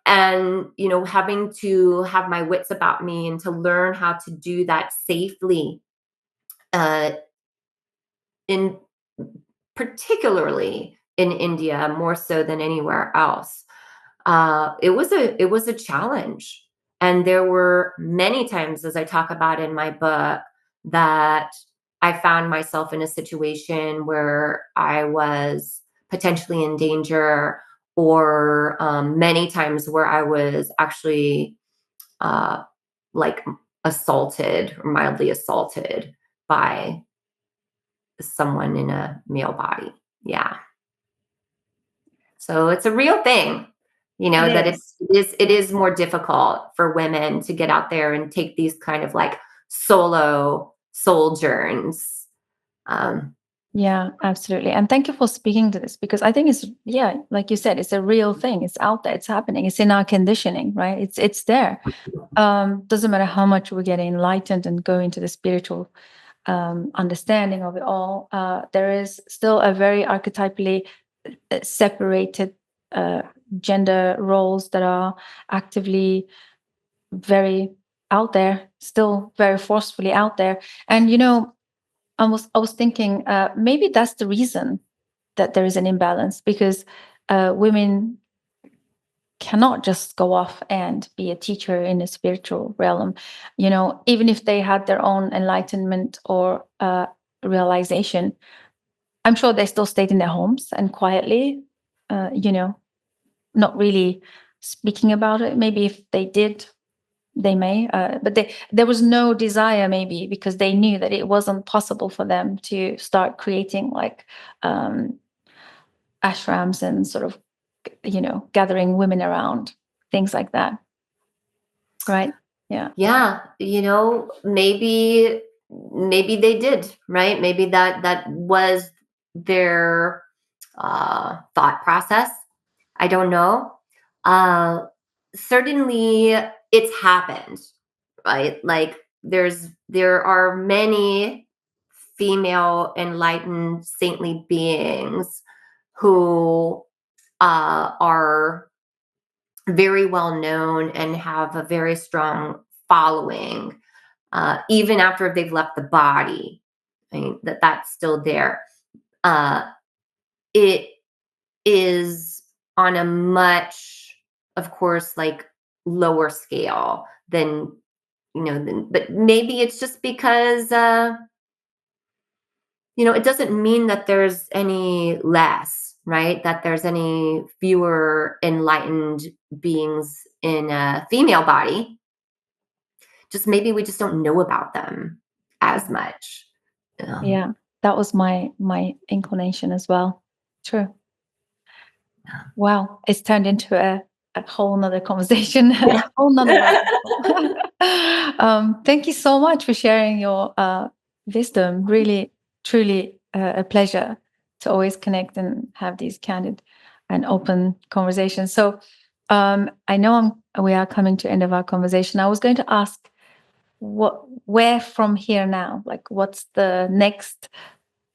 and having to have my wits about me and to learn how to do that safely, uh, in particularly in India, more so than anywhere else. It was a challenge, and there were many times, as I talk about in my book, that I found myself in a situation where I was potentially in danger, or many times where I was actually uh, like assaulted or mildly assaulted by someone in a male body. Yeah. So it's a real thing, It that is. it is more difficult for women to get out there and take these kind of like solo sojourns. Um, Yeah, absolutely. And thank you for speaking to this, because I think it's, yeah, like you said, it's a real thing. It's out there. It's happening. It's in our conditioning, right? It's there. Doesn't matter how much we get enlightened and go into the spiritual understanding of it all. There is still a very archetypally separated uh, gender roles that are actively very out there, still very forcefully out there. And I was thinking, maybe that's the reason that there is an imbalance, because women cannot just go off and be a teacher in the spiritual realm. Even if they had their own enlightenment or realization, I'm sure they still stayed in their homes and quietly, not really speaking about it. Maybe if they did, they may, but there was no desire, maybe because they knew that it wasn't possible for them to start creating like um, ashrams and sort of, gathering women around, things like that. Right. Yeah. yeah, maybe they did, right? Maybe that was their thought process. I don't know. Uh, Certainly, it's happened, right? Like, there are many female enlightened saintly beings who are very well known and have a very strong following, even after they've left the body. I mean, that's still there. Uh, it is on a much, of course, like lower scale than, but maybe it's just because, it doesn't mean that there's any less, right? That there's any fewer enlightened beings in a female body. Just maybe we just don't know about them as much. Um, Yeah. That was my inclination as well. True. Wow, it's turned into a whole nother conversation, yeah. a whole nother rabbit hole. Thank you so much for sharing your wisdom. Really, truly a pleasure to always connect and have these candid and open conversations. So I know we are coming to the end of our conversation. I was going to ask, where from here now? Like, what's the next?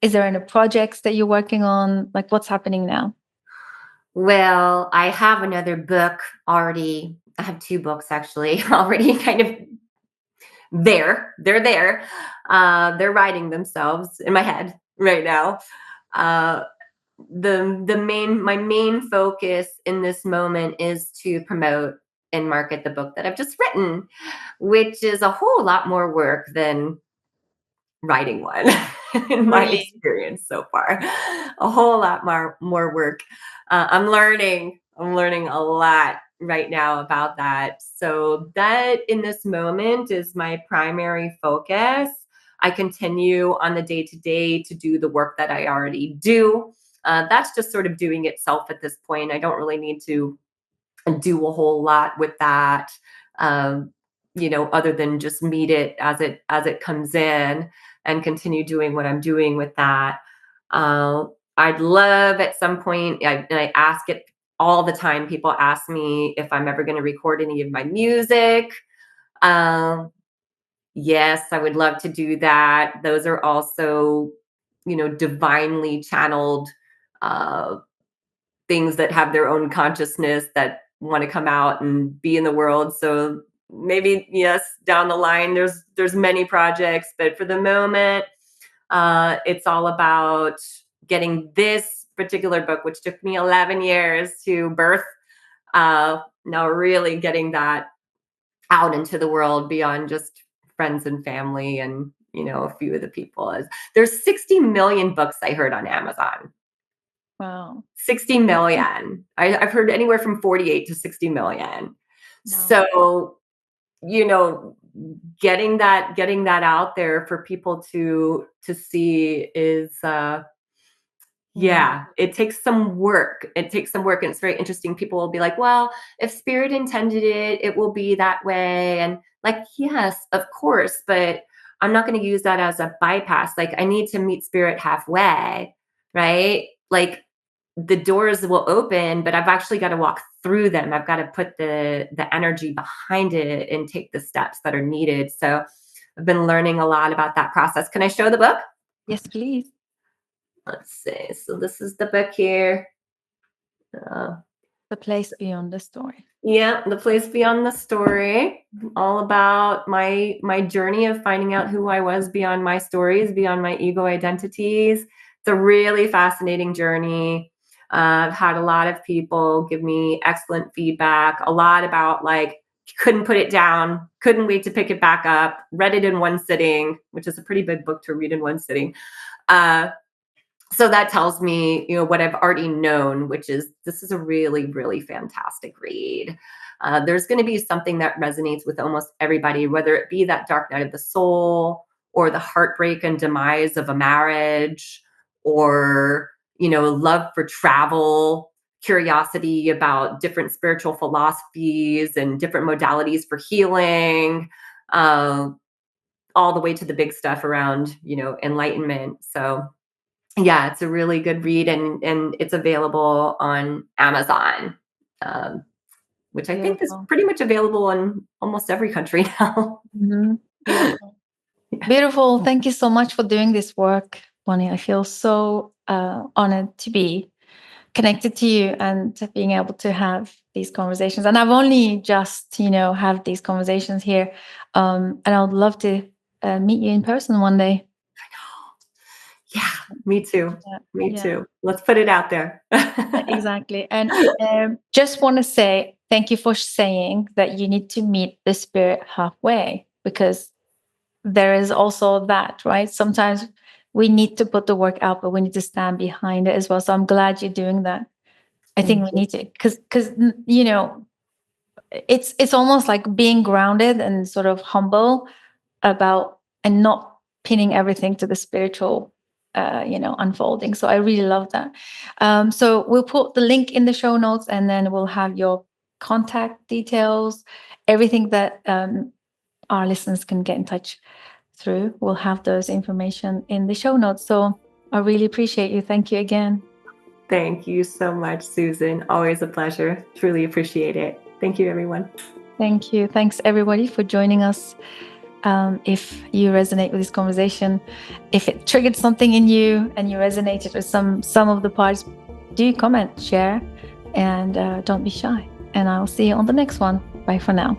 Is there any projects that you're working on? Like, what's happening now? Well, I have another book already. I have 2 books actually already kind of there. They're there. They're writing themselves in my head right now. Uh, my main focus in this moment is to promote and market the book that I've just written, which is a whole lot more work than writing one in my Really? experience so far. A whole lot more work. I'm learning a lot right now about that. So that in this moment is my primary focus. I continue on the day to day to do the work that I already do. That's just sort of doing itself at this point. I don't really need to do a whole lot with that. Um, other than just meet it as it comes in and continue doing what I'm doing with that. Uh, I'd love at some point, and I ask it all the time. People ask me if I'm ever going to record any of my music. Um, yes, I would love to do that. Those are also, divinely channeled uh, things that have their own consciousness that want to come out and be in the world. So maybe yes, down the line there's many projects, but for the moment, it's all about getting this particular book, which took me 11 years to birth. Now really getting that out into the world beyond just friends and family and a few of the people. As there's 60 million books I heard on Amazon. Wow. 60 million. I've heard anywhere from 48 to 60 million. Wow. So, you know, getting that out there for people to see is Mm. yeah, it takes some work. It takes some work and it's very interesting. People will be like, "Well, if spirit intended it, it will be that way." And like, yes, of course, but I'm not going to use that as a bypass. Like I need to meet spirit halfway, right? Like the doors will open, but I've actually got to walk through them. I've got to put the energy behind it and take the steps that are needed. So I've been learning a lot about that process. Can I show the book? Yes, please. Let's see. So this is the book here. Uh, The place beyond the story. yeah, the place beyond the story. All about my journey of finding out who I was beyond my stories, beyond my ego identities. It's a really fascinating journey. I've had a lot of people give me excellent feedback. A lot about like couldn't put it down, couldn't wait to pick it back up. Read it in one sitting, which is a pretty big book to read in one sitting. Uh, so that tells me, what I've already known, which is this is a really, really fantastic read. There's going to be something that resonates with almost everybody, whether it be that dark night of the soul or the heartbreak and demise of a marriage or, love for travel, curiosity about different spiritual philosophies and different modalities for healing, uh, all the way to the big stuff around, enlightenment. So yeah, it's a really good read, and it's available on Amazon, um, which I think is Beautiful. pretty much available in almost every country now. Hmm. Beautiful. Yeah. Beautiful. Thank you so much for doing this work, Bonnie. I feel so honored to be connected to you and being able to have these conversations. And I've only just, have these conversations here. And I would love to meet you in person one day. Yeah, me too. Yeah. Me Yeah. too. Let's put it out there. Exactly. And just want to say thank you for saying that you need to meet the spirit halfway, because there is also that, right? Sometimes we need to put the work out, but we need to stand behind it as well. So I'm glad you're doing that. I think Thank we you. need to, because it's almost like being grounded and sort of humble about, and not pinning everything to the spiritual unfolding. So I really love that. So we'll put the link in the show notes, and then we'll have your contact details, everything that our listeners can get in touch through. We'll have those information in the show notes. So I really appreciate you. Thank you again. Thank you so much, Susan. Always a pleasure. Truly appreciate it. Thank you, everyone. Thank you. Thanks, everybody, for joining us. If you resonate with this conversation, if it triggered something in you and you resonated with some of the parts, do comment, share, and don't be shy. And I'll see you on the next one. Bye for now.